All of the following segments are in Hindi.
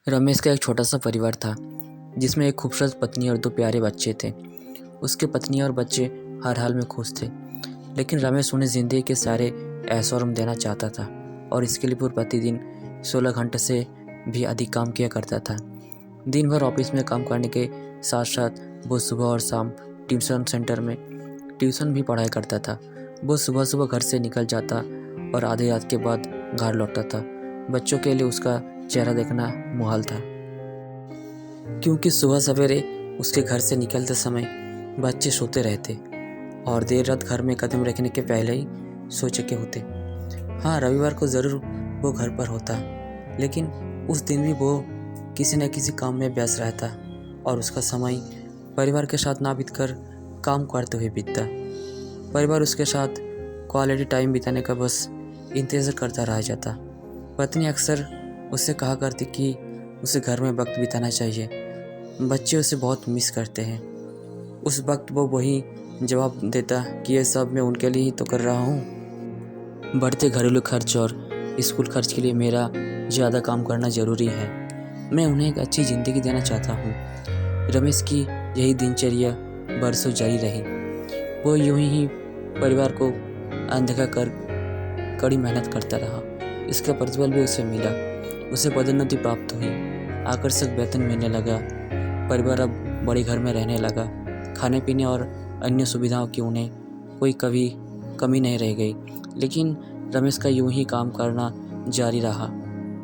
रमेश का एक छोटा सा परिवार था जिसमें एक खूबसूरत पत्नी और दो प्यारे बच्चे थे। उसके पत्नी और बच्चे हर हाल में खुश थे, लेकिन रमेश उन्हें ज़िंदगी के सारे ऐश और आराम देना चाहता था और इसके लिए वो प्रतिदिन 16 घंटे से भी अधिक काम किया करता था। दिन भर ऑफिस में काम करने के साथ साथ वो सुबह और शाम ट्यूशन सेंटर में ट्यूशन भी पढ़ाई करता था। वो सुबह सुबह घर से निकल जाता और आधी रात के बाद घर लौटता था। बच्चों के लिए उसका चेहरा देखना मुहाल था, क्योंकि सुबह सवेरे उसके घर से निकलते समय बच्चे सोते रहते और देर रात घर में कदम रखने के पहले ही सो चुके होते। हाँ, रविवार को ज़रूर वो घर पर होता, लेकिन उस दिन भी वो किसी न किसी काम में व्यस्त रहता और उसका समय परिवार के साथ ना बीतकर काम करते हुए बीतता। परिवार उसके साथ क्वालिटी टाइम बिताने का बस इंतज़ार करता रह जाता। पत्नी अक्सर उससे कहा करती कि उसे घर में वक्त बिताना चाहिए, बच्चे उसे बहुत मिस करते हैं। उस वक्त वो वही जवाब देता कि ये सब मैं उनके लिए ही तो कर रहा हूँ। बढ़ते घरेलू खर्च और स्कूल खर्च के लिए मेरा ज़्यादा काम करना ज़रूरी है। मैं उन्हें एक अच्छी ज़िंदगी देना चाहता हूँ। रमेश की यही दिनचर्या बरसों जारी रही। वो यूं ही परिवार को अनदेखा कर कड़ी मेहनत करता रहा। इसका प्रतिफल भी उसे मिला। उसे पदोन्नति प्राप्त हुई, आकर्षक वेतन मिलने लगा। परिवार अब बड़े घर में रहने लगा। खाने पीने और अन्य सुविधाओं की उन्हें कोई कभी कमी नहीं रह गई। लेकिन रमेश का यूं ही काम करना जारी रहा।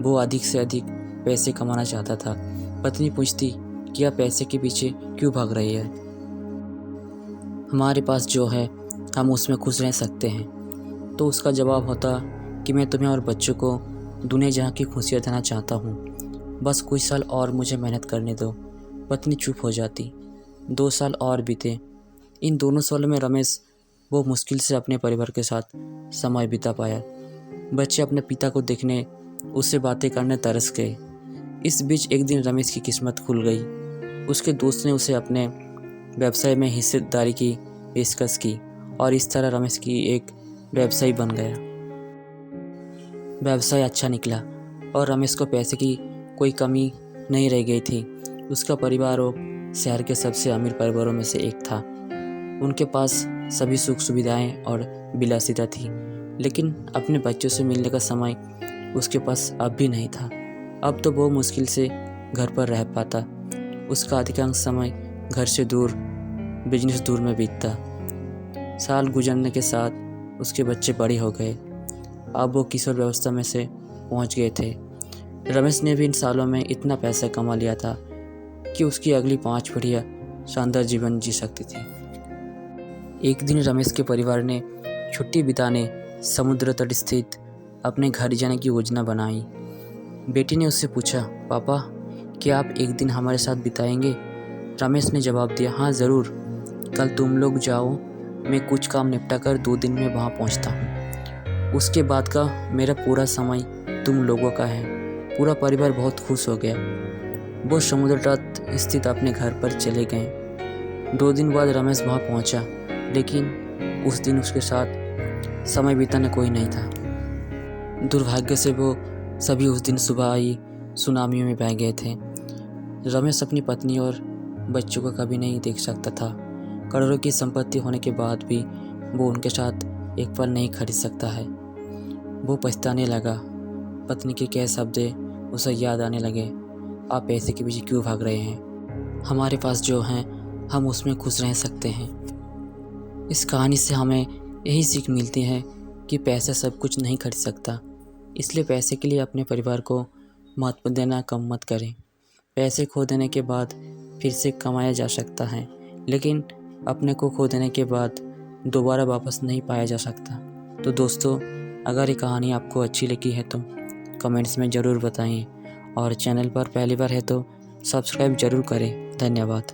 वो अधिक से अधिक पैसे कमाना चाहता था। पत्नी पूछती कि आप पैसे के पीछे क्यों भाग रही है? हमारे पास जो है हम उसमें खुश रह सकते हैं। तो उसका जवाब होता कि मैं तुम्हें और बच्चों को दुनिया जहाँ की खुशियाँ देना चाहता हूँ। बस कुछ साल और मुझे मेहनत करने दो। पत्नी चुप हो जाती। 2 साल और बीते। इन दोनों सालों में रमेश वो मुश्किल से अपने परिवार के साथ समय बिता पाया। बच्चे अपने पिता को देखने, उससे बातें करने तरस गए। इस बीच एक दिन रमेश की किस्मत खुल गई। उसके दोस्त ने उसे अपने व्यवसाय में हिस्सेदारी की पेशकश की और इस तरह रमेश की एक व्यवसायी बन गया। व्यवसाय अच्छा निकला और रमेश को पैसे की कोई कमी नहीं रह गई थी। उसका परिवार वो शहर के सबसे अमीर परिवारों में से एक था। उनके पास सभी सुख सुविधाएं और विलासिता थी, लेकिन अपने बच्चों से मिलने का समय उसके पास अब भी नहीं था। अब तो वो मुश्किल से घर पर रह पाता। उसका अधिकांश समय घर से दूर, बिजनेस दूर में बीतता। साल गुजरने के साथ उसके बच्चे बड़े हो गए। अब वो किशोर व्यवस्था में से पहुंच गए थे। रमेश ने भी इन सालों में इतना पैसा कमा लिया था कि उसकी अगली 5 पीढ़ियाँ शानदार जीवन जी सकती थी। एक दिन रमेश के परिवार ने छुट्टी बिताने समुद्र तट स्थित अपने घर जाने की योजना बनाई। बेटी ने उससे पूछा, पापा, क्या आप एक दिन हमारे साथ बिताएंगे? रमेश ने जवाब दिया, हाँ ज़रूर। कल तुम लोग जाओ, मैं कुछ काम निपटा कर 2 दिन में वहाँ पहुँचता हूँ। उसके बाद का मेरा पूरा समय तुम लोगों का है। पूरा परिवार बहुत खुश हो गया। वो समुद्र तट स्थित अपने घर पर चले गए। 2 दिन बाद रमेश वहाँ पहुँचा, लेकिन उस दिन उसके साथ समय बिताने कोई नहीं था। दुर्भाग्य से वो सभी उस दिन सुबह आई सुनामियों में बह गए थे। रमेश अपनी पत्नी और बच्चों को कभी नहीं देख सकता था। करोड़ों की संपत्ति होने के बाद भी वो उनके साथ एक पल नहीं खरीद सकता है। वो पछताने लगा। पत्नी के कई शब्द उसे याद आने लगे। आप पैसे के पीछे क्यों भाग रहे हैं? हमारे पास जो हैं हम उसमें खुश रह सकते हैं। इस कहानी से हमें यही सीख मिलती है कि पैसा सब कुछ नहीं खरीद सकता। इसलिए पैसे के लिए अपने परिवार को महत्व देना कम मत करें। पैसे खो देने के बाद फिर से कमाया जा सकता है, लेकिन अपने को खो देने के बाद दोबारा वापस नहीं पाया जा सकता। तो दोस्तों, अगर ये कहानी आपको अच्छी लगी है तो कमेंट्स में ज़रूर बताएं और चैनल पर पहली बार है तो सब्सक्राइब ज़रूर करें। धन्यवाद।